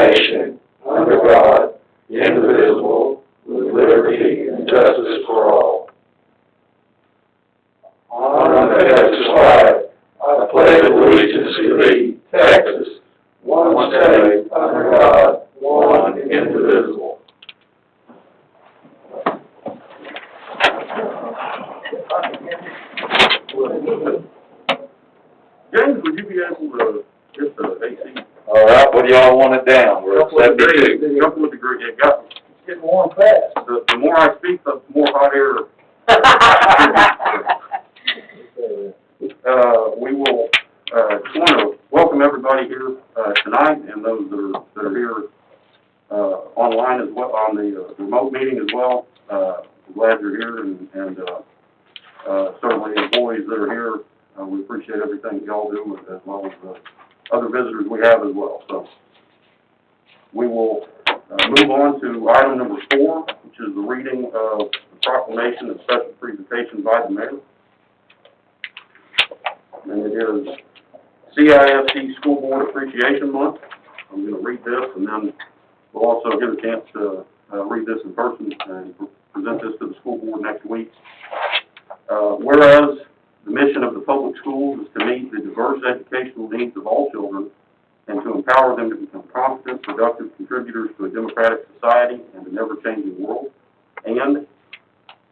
nation, under God, indivisible, with liberty and justice for all. On the Texas flag, I pledge allegiance to thee, Texas, one state, under God, one indivisible. James, would you be able to get the AC? All right, what do y'all want it down? We're at 72. Couple of degrees, it got, It's getting warm fast. the more I speak, the more hot air. We will, just want to welcome everybody here, tonight, and those that are here, online as well, on the, remote meeting as well. We're glad you're here, and certainly employees that are here, we appreciate everything y'all do, as well as the other visitors we have as well. So we will move on to item number 4, which is the reading of the proclamation and special presentation by the mayor. And it is CISD School Board Appreciation Month. I'm going to read this, and then we'll also get a chance to read this in person and present this to the school board next week. Whereas the mission of the public schools is to meet the diverse educational needs of all children and to empower them to become competent, productive contributors to a democratic society and an ever-changing world. And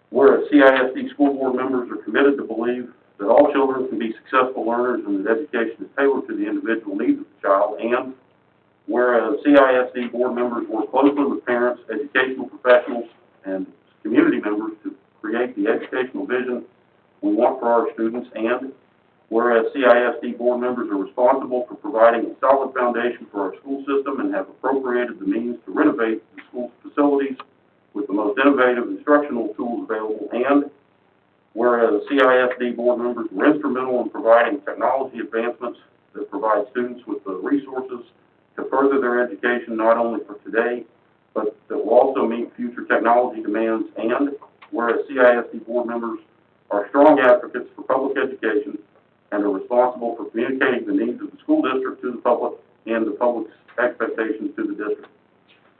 whereas CISD school board members are committed to believe that all children can be successful learners and that education is tailored to the individual needs of the child. And whereas CISD board members work closely with parents, educational professionals, and community members to create the educational vision we want for our students, and whereas CISD board members are responsible for providing a solid foundation for our school system and have appropriated the means to renovate the school facilities with the most innovative instructional tools available, and whereas CISD board members were instrumental in providing technology advancements that provide students with the resources to further their education not only for today, but that will also meet future technology demands, and whereas CISD board members are strong advocates for public education and are responsible for communicating the needs of the school district to the public and the public's expectations to the district.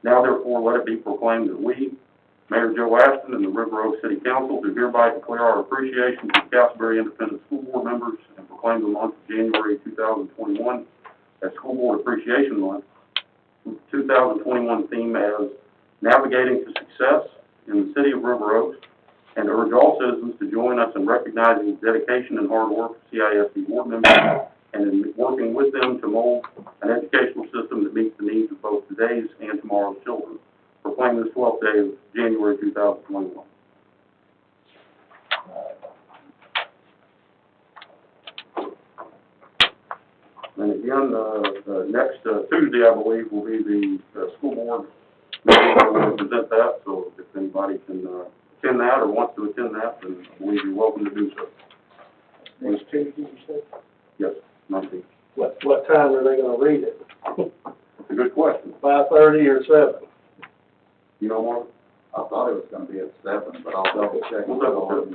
Now, therefore, let it be proclaimed that we, Mayor Joe Ashton and the River Oaks City Council, do hereby declare our appreciation to the Castleberry Independent School Board members and proclaim the month of January 2021 as School Board Appreciation Month, with the 2021 theme as Navigating to Success in the City of River Oaks, and urge all citizens to join us in recognizing the dedication and hard work of CISD board members and in working with them to mold an educational system that meets the needs of both today's and tomorrow's children. Proclaim this 12th day of January 2021. And again, next Tuesday, I believe, will be the school board meeting where we'll present that. So if anybody can attend that or wants to attend that, then I believe you're welcome to do so. Next Tuesday, you said? Yes, 19. What time are they gonna read it? That's a good question. 5:30 or 7? You know, Mark? I thought it was going to be at 7, but I'll double check. We'll double check.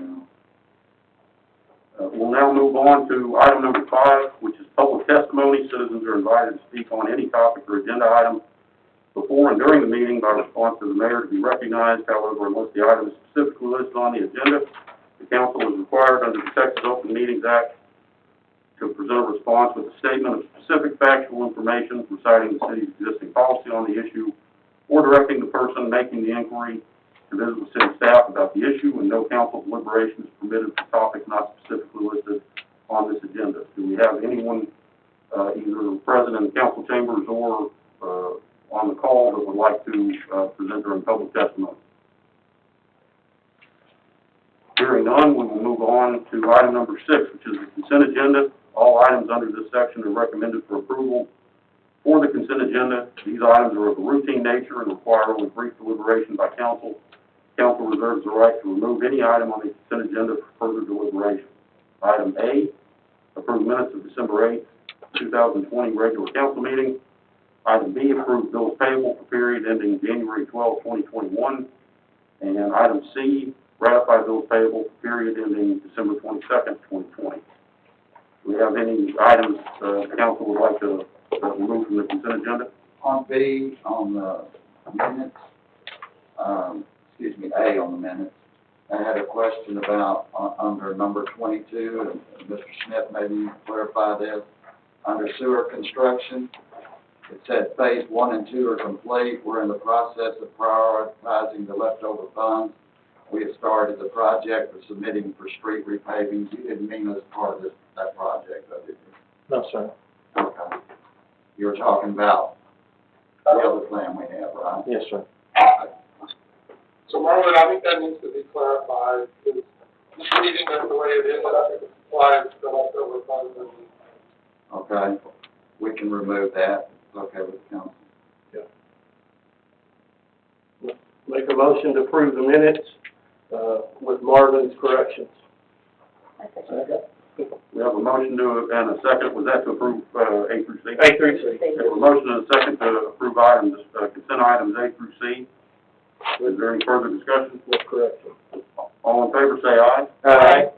We'll now move on to item number 5, which is public testimony. Citizens are invited to speak on any topic or agenda item before and during the meeting by response to the mayor to be recognized. However, unless the item is specifically listed on the agenda, the council is required under the Texas Open Meetings Act to present a response with a statement of specific factual information reciting the city's existing policy on the issue or directing the person making the inquiry to visit with city staff about the issue, and no council deliberation is permitted for topics not specifically listed on this agenda. Do we have anyone, either present in the council chambers or on the call, that would like to present during public testimony? Hearing none, we will move on to item number 6, which is the consent agenda. All items under this section are recommended for approval. For the consent agenda, these items are of a routine nature and require only brief deliberation by council. Council reserves the right to remove any item on the consent agenda for further deliberation. Item A, approve minutes of December 8th, 2020 regular council meeting. Item B, approve bills payable for period ending January 12, 2021. And item C, ratify bills payable for period ending December 22nd, 2020. Do we have any items the council would like to remove from the consent agenda? On B, on the minutes, A on the minutes, I had a question about, under number 22, and Mr. Smith, maybe you can clarify this. Under sewer construction, it said phase 1 and 2 are complete. We're in the process of prioritizing the leftover funds. We have started the project of submitting for street repaving. You didn't mean as part of that project, though, did you? No, sir. Okay. You were talking about the other plan we have, right? Yes, sir. So Marlon, I think that needs to be clarified, because reading it the way it is, I think it applies to leftover funds. Okay, we can remove that. It's okay with the council. Make a motion to approve the minutes, with Marvin's corrections. We have a motion and a second. Was that to approve, A through C? A through C. We have a motion and a second to approve items, consent items A through C. Is there any further discussion? With corrections. All in favor, say aye. Aye.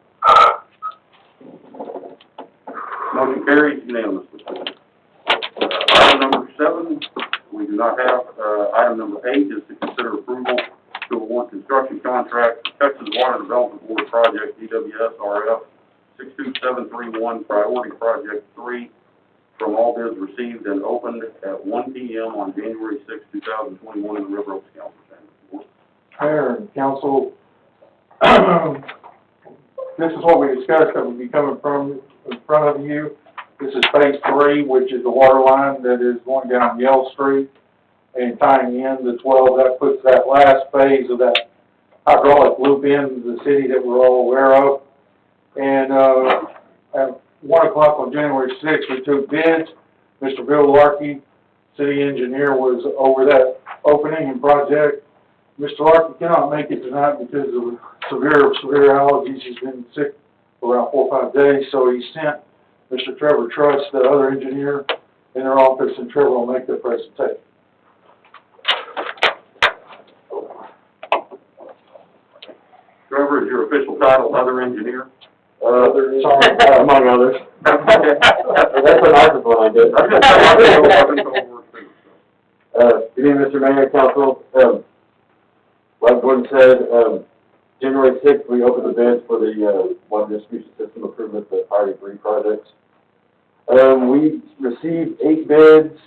Motion carries unanimously. Item number 7, we do not have. Item number 8 is to consider approval to award construction contract for Texas Water Development Board Project, DWS-RF 62731, Priority Project 3, from all bids received and opened at 1 p.m. on January 6, 2021 in the River Oaks Council Chamber. Mayor and council, this is what we discussed that would be coming from in front of you. This is phase 3, which is the water line that is going down Yell Street and tying in the 12. That puts that last phase of that hydraulic loop in the city that we're all aware of. And at 1 o'clock on January 6th, we took bids. Mr. Bill Larkey, city engineer, was over that opening and project. Mr. Larkey cannot make it tonight because of severe allergies. He's been sick for around 4 or 5 days, so he sent Mr. Trevor Truss, the other engineer, in their office, and Trevor will make the presentation. Trevor, is your official title other engineer? Sorry, among others. That's a nice one, I guess. Good evening, Mr. Mayor, Council. Like Gordon said, January 6th, we opened the bids for the water distribution system improvement, the Priority 3 projects. We received 8 bids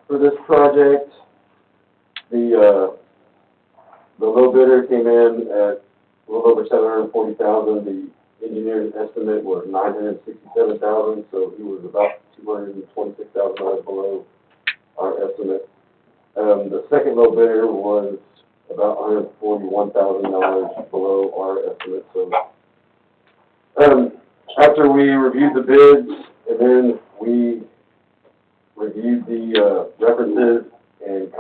for this project. The low bidder came in at a little over $740,000. The engineer's estimate was $967,000, so he was about $226,000 below our estimate. The second low bidder was about $141,000 below our estimate. So, after we reviewed the bids and then we reviewed the references and